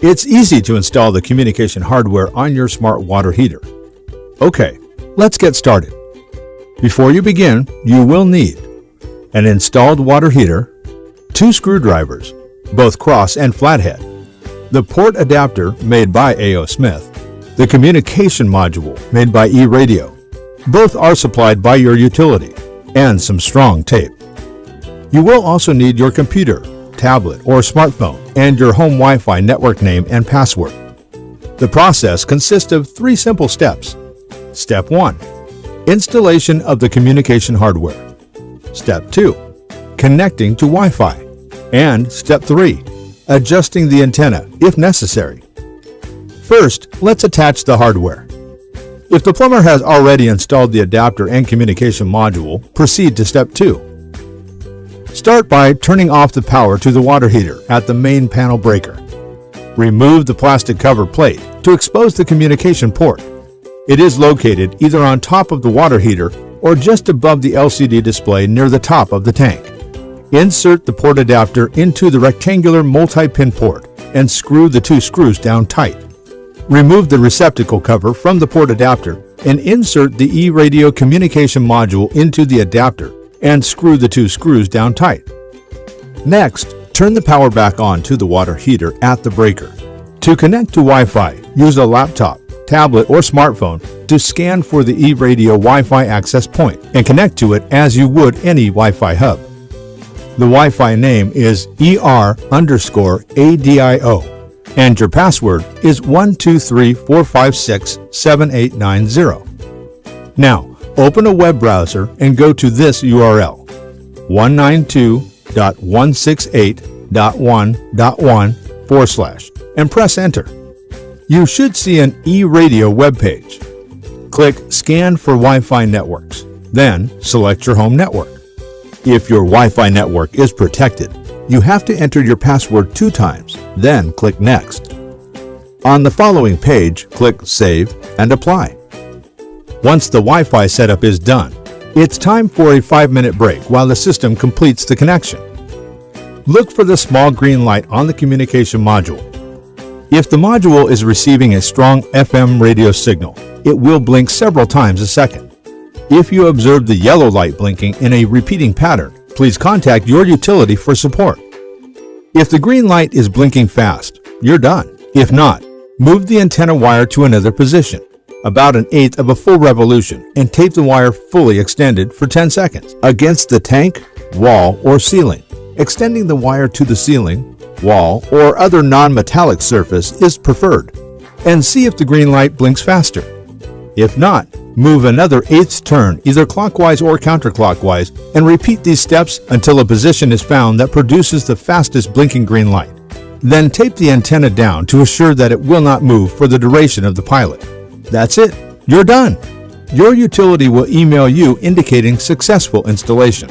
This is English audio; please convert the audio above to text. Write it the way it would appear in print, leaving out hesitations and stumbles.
It's easy to install the communication hardware on your smart water heater. Okay, let's get started. Before you begin, you will need an installed water heater, 2 screwdrivers, both cross and flathead, the port adapter made by A.O. Smith, the communication module made by eRadio. Both are supplied by your utility, and some strong tape. You will also need your computer, tablet, or smartphone, and your home Wi-Fi network name and password. The process consists of 3 simple steps. Step 1. Installation of the communication hardware. Step 2. Connecting to Wi-Fi. And Step 3. Adjusting the antenna, if necessary. First, let's attach the hardware. If the plumber has already installed the adapter and communication module, proceed to Step 2. Start by turning off the power to the water heater at the main panel breaker. Remove the plastic cover plate to expose the communication port. It is located either on top of the water heater or just above the LCD display near the top of the tank. Insert the port adapter into the rectangular multi-pin port and screw the 2 screws down tight. Remove the receptacle cover from the port adapter and insert the eRadio communication module into the adapter and screw the 2 screws down tight. Next, turn the power back on to the water heater at the breaker. To connect to Wi-Fi, use a laptop, tablet, or smartphone to scan for the eRadio Wi-Fi access point and connect to it as you would any Wi-Fi hub. The Wi-Fi name is ER_ADIO, and your password is 1234567890. Now, open a web browser and go to this URL, 192.168.1.1/, and press enter. You should see an eRadio web page. Click Scan for Wi-Fi networks, then select your home network. If your Wi-Fi network is protected, you have to enter your password 2 times, then click Next. On the following page, click Save and Apply. Once the Wi-Fi setup is done, it's time for a 5-minute break while the system completes the connection. Look for the small green light on the communication module. If the module is receiving a strong FM radio signal, it will blink several times a second. If you observe the yellow light blinking in a repeating pattern, please contact your utility for support. If the green light is blinking fast, you're done. If not, move the antenna wire to another position, about 1/8 of a full revolution, and tape the wire fully extended for 10 seconds against the tank, wall, or ceiling. Extending the wire to the ceiling, wall, or other non-metallic surface is preferred, and see if the green light blinks faster. If not, move another 1/8 turn either clockwise or counterclockwise and repeat these steps until a position is found that produces the fastest blinking green light. Then tape the antenna down to assure that it will not move for the duration of the pilot. That's it. You're done. Your utility will email you indicating successful installation.